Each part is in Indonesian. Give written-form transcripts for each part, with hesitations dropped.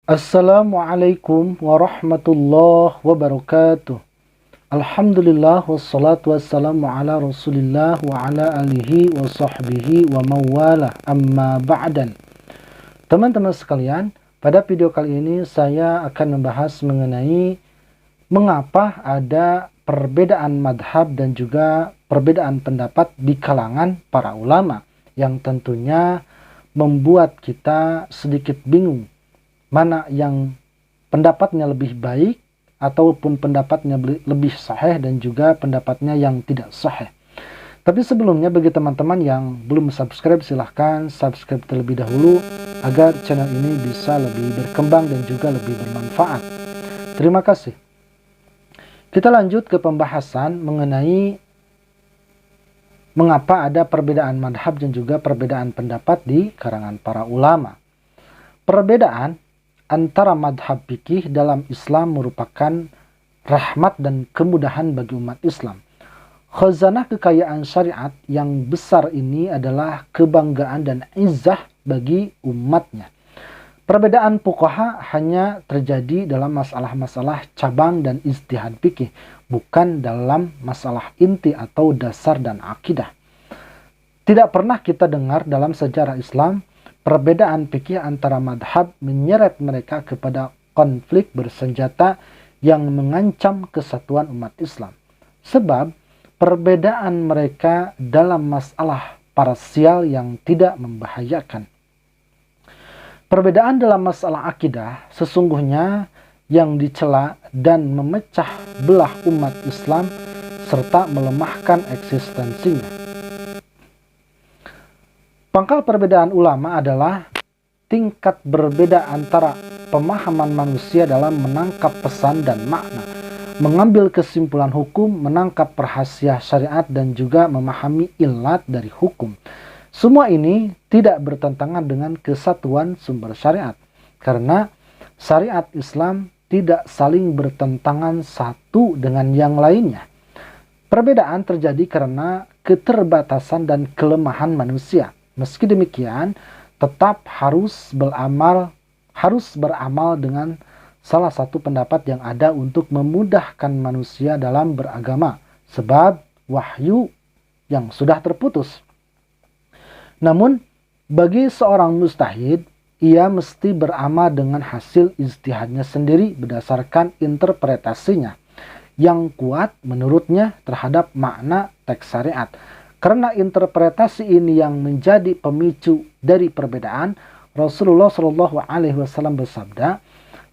Assalamualaikum warahmatullahi wabarakatuh. Alhamdulillah wassalatu wassalamu ala rasulillah wa ala alihi wa sahbihi wa mawala amma ba'dan. Teman-teman sekalian, pada video kali ini saya akan membahas mengenai mengapa ada perbedaan madhab dan juga perbedaan pendapat di kalangan para ulama yang tentunya membuat kita sedikit bingung mana yang pendapatnya lebih baik ataupun pendapatnya lebih sahih dan juga pendapatnya yang tidak sahih. Tapi sebelumnya bagi teman-teman yang belum subscribe, silahkan subscribe terlebih dahulu agar channel ini bisa lebih berkembang dan juga lebih bermanfaat. Terima kasih. Kita lanjut ke pembahasan mengenai mengapa ada perbedaan madhab dan juga perbedaan pendapat di kalangan para ulama. Perbedaan antara madhab fikih dalam Islam merupakan rahmat dan kemudahan bagi umat Islam. Khazanah kekayaan syariat yang besar ini adalah kebanggaan dan izzah bagi umatnya. Perbedaan fuqaha hanya terjadi dalam masalah-masalah cabang dan ijtihad fikih, bukan dalam masalah inti atau dasar dan akidah. Tidak pernah kita dengar dalam sejarah Islam perbedaan fikih antara madhab menyeret mereka kepada konflik bersenjata yang mengancam kesatuan umat Islam. Sebab perbedaan mereka dalam masalah parsial yang tidak membahayakan. Perbedaan dalam masalah akidah sesungguhnya yang dicela dan memecah belah umat Islam serta melemahkan eksistensinya. Pangkal perbedaan ulama adalah tingkat berbeda antara pemahaman manusia dalam menangkap pesan dan makna, mengambil kesimpulan hukum, menangkap rahasia syariat, dan juga memahami ilat dari hukum. Semua ini tidak bertentangan dengan kesatuan sumber syariat, karena syariat Islam tidak saling bertentangan satu dengan yang lainnya. Perbedaan terjadi karena keterbatasan dan kelemahan manusia. Meski demikian, tetap harus beramal dengan salah satu pendapat yang ada untuk memudahkan manusia dalam beragama, sebab wahyu yang sudah terputus. Namun, bagi seorang mujtahid, ia mesti beramal dengan hasil ijtihadnya sendiri berdasarkan interpretasinya yang kuat menurutnya terhadap makna teks syariat. Karena interpretasi ini yang menjadi pemicu dari perbedaan, Rasulullah Shallallahu Alaihi Wasallam bersabda,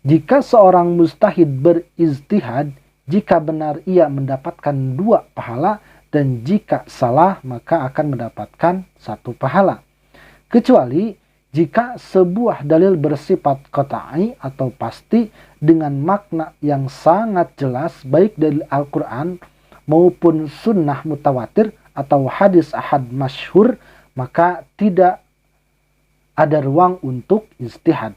jika seorang mujtahid berijtihad, jika benar ia mendapatkan 2 pahala, dan jika salah maka akan mendapatkan 1 pahala. Kecuali jika sebuah dalil bersifat qat'i atau pasti dengan makna yang sangat jelas, baik dari Al-Quran maupun sunnah mutawatir atau hadis ahad masyhur, maka tidak ada ruang untuk ijtihad.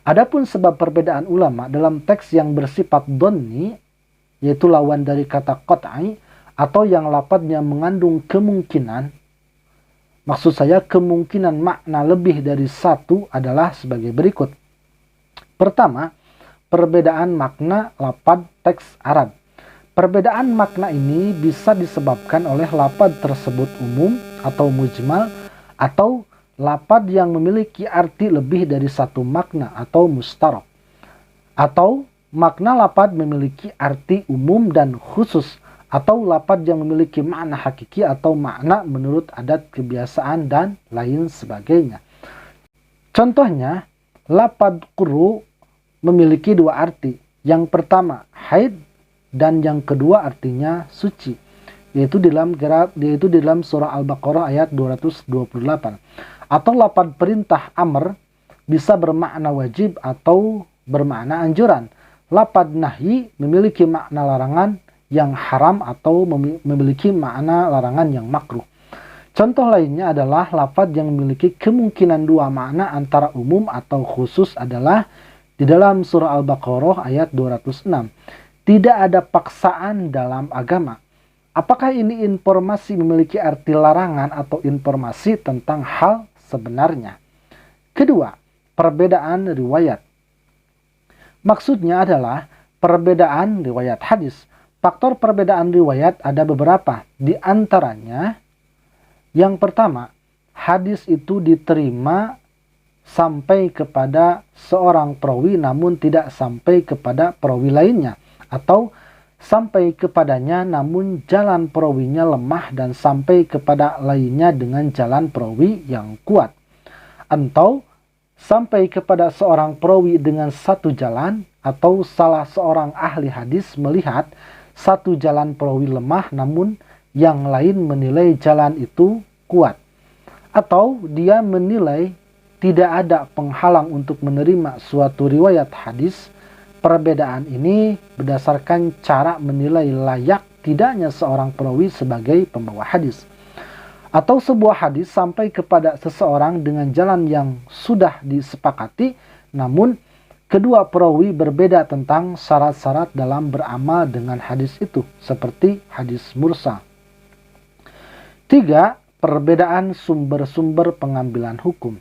Adapun sebab perbedaan ulama dalam teks yang bersifat dhanni, yaitu lawan dari kata qat'i, atau yang lafadznya mengandung kemungkinan, maksud saya kemungkinan makna lebih dari 1, adalah sebagai berikut. Pertama, perbedaan makna lafadz teks Arab. Perbedaan makna ini bisa disebabkan oleh lafadz tersebut umum atau mujmal, atau lafadz yang memiliki arti lebih dari 1 makna atau mustarok, atau makna lafadz memiliki arti umum dan khusus, atau lafadz yang memiliki makna hakiki atau makna menurut adat kebiasaan dan lain sebagainya. Contohnya, lafadz quru memiliki 2 arti. Yang pertama haid, dan yang kedua artinya suci, yaitu dalam surah Al-Baqarah ayat 228. Atau lafadz perintah amr bisa bermakna wajib atau bermakna anjuran. Lafadz nahyi memiliki makna larangan yang haram atau memiliki makna larangan yang makruh. Contoh lainnya adalah lafadz yang memiliki kemungkinan 2 makna antara umum atau khusus adalah di dalam surah Al-Baqarah ayat 206. Tidak ada paksaan dalam agama. Apakah ini informasi memiliki arti larangan atau informasi tentang hal sebenarnya? Kedua, perbedaan riwayat. Maksudnya adalah perbedaan riwayat hadis. Faktor perbedaan riwayat ada beberapa. Di antaranya, yang pertama, hadis itu diterima sampai kepada seorang perawi namun tidak sampai kepada perawi lainnya. Atau sampai kepadanya namun jalan perawinya lemah dan sampai kepada lainnya dengan jalan perawi yang kuat. Atau sampai kepada seorang perawi dengan satu jalan, atau salah seorang ahli hadis melihat satu jalan perawi lemah namun yang lain menilai jalan itu kuat. Atau dia menilai tidak ada penghalang untuk menerima suatu riwayat hadis. Perbedaan ini berdasarkan cara menilai layak tidaknya seorang perawi sebagai pembawa hadis. Atau sebuah hadis sampai kepada seseorang dengan jalan yang sudah disepakati, namun kedua perawi berbeda tentang syarat-syarat dalam beramal dengan hadis itu, seperti hadis mursal. 3. Perbedaan sumber-sumber pengambilan hukum.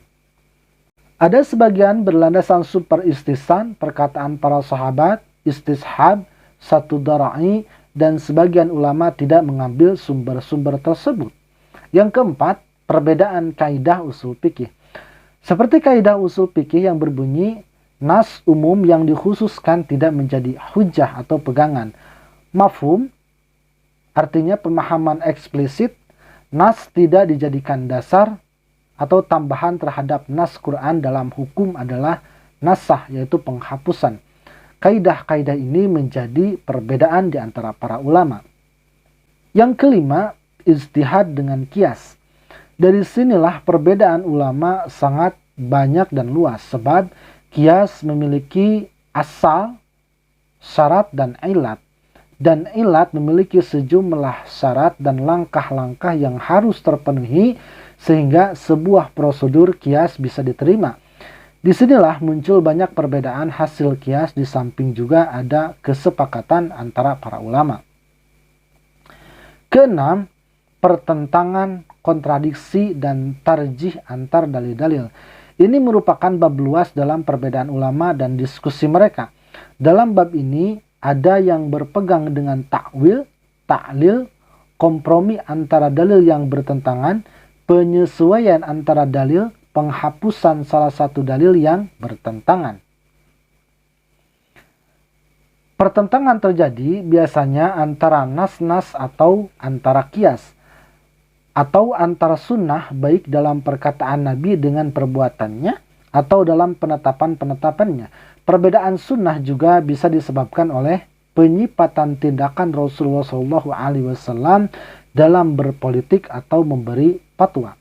Ada sebagian berlandasan super istisan, perkataan para sahabat, istishab, satu dara'i, dan sebagian ulama tidak mengambil sumber-sumber tersebut. Yang keempat, perbedaan kaidah usul fikih. Seperti kaidah usul fikih yang berbunyi, nas umum yang dikhususkan tidak menjadi hujah atau pegangan. Mafhum, artinya pemahaman eksplisit, nas tidak dijadikan dasar atau tambahan terhadap nas Quran dalam hukum adalah nasah, yaitu penghapusan. Kaidah-kaidah ini menjadi perbedaan di antara para ulama. Yang kelima, ijtihad dengan kias. Dari sinilah perbedaan ulama sangat banyak dan luas, sebab kias memiliki asal, syarat, dan ilat. Dan ilat memiliki sejumlah syarat dan langkah-langkah yang harus terpenuhi sehingga sebuah prosedur kias bisa diterima. Disinilah muncul banyak perbedaan hasil kias, di samping juga ada kesepakatan antara para ulama. Keenam, pertentangan, kontradiksi, dan tarjih antar dalil-dalil. Ini merupakan bab luas dalam perbedaan ulama dan diskusi mereka. Dalam bab ini ada yang berpegang dengan takwil, ta'lil, kompromi antara dalil yang bertentangan, penyesuaian antara dalil, penghapusan salah satu dalil yang bertentangan. Pertentangan terjadi biasanya antara nas-nas atau antara kias, atau antara sunnah baik dalam perkataan Nabi dengan perbuatannya atau dalam penetapan-penetapannya. Perbedaan sunnah juga bisa disebabkan oleh penyipatan tindakan Rasulullah SAW dalam berpolitik atau memberi fatwa.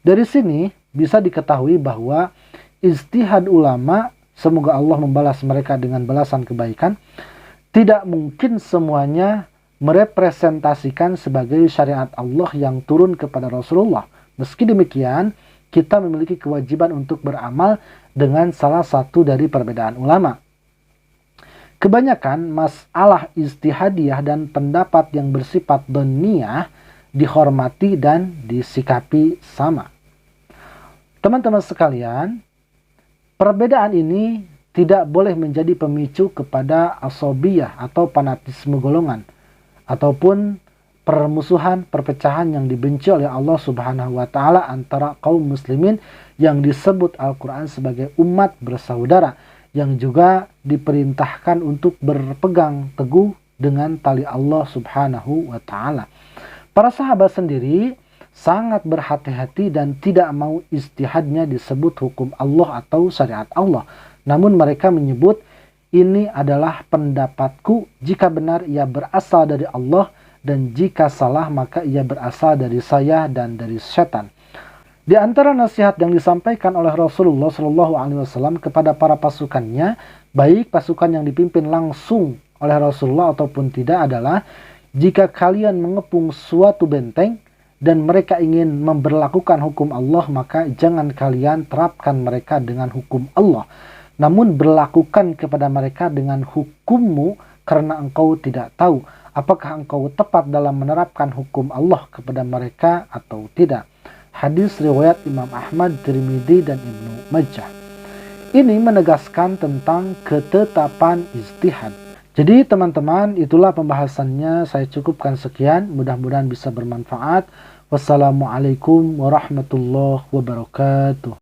Dari sini bisa diketahui bahwa ijtihad ulama, semoga Allah membalas mereka dengan balasan kebaikan, tidak mungkin semuanya merepresentasikan sebagai syariat Allah yang turun kepada Rasulullah. Meski demikian, kita memiliki kewajiban untuk beramal dengan salah satu dari perbedaan ulama. Kebanyakan masalah ijtihadiyah dan pendapat yang bersifat dhanniyah dihormati dan disikapi sama. Teman-teman sekalian, perbedaan ini tidak boleh menjadi pemicu kepada asobiyah atau fanatisme golongan, ataupun permusuhan, perpecahan yang dibenci oleh Allah Subhanahu wa Ta'ala antara kaum muslimin yang disebut Al-Quran sebagai umat bersaudara, yang juga diperintahkan untuk berpegang teguh dengan tali Allah Subhanahu wa Ta'ala. Para sahabat sendiri sangat berhati-hati dan tidak mau ijtihadnya disebut hukum Allah atau syariat Allah. Namun mereka menyebut, ini adalah pendapatku, jika benar ia berasal dari Allah, dan jika salah maka ia berasal dari saya dan dari setan. Di antara nasihat yang disampaikan oleh Rasulullah SAW kepada para pasukannya, baik pasukan yang dipimpin langsung oleh Rasulullah ataupun tidak, adalah jika kalian mengepung suatu benteng dan mereka ingin memberlakukan hukum Allah, maka jangan kalian terapkan mereka dengan hukum Allah, namun berlakukan kepada mereka dengan hukummu, karena engkau tidak tahu apakah engkau tepat dalam menerapkan hukum Allah kepada mereka atau tidak. Hadis riwayat Imam Ahmad, Tirmidzi, dan Ibnu Majah. Ini menegaskan tentang ketetapan ijtihad. Jadi teman-teman, itulah pembahasannya. Saya cukupkan sekian. Mudah-mudahan bisa bermanfaat. Wassalamualaikum warahmatullahi wabarakatuh.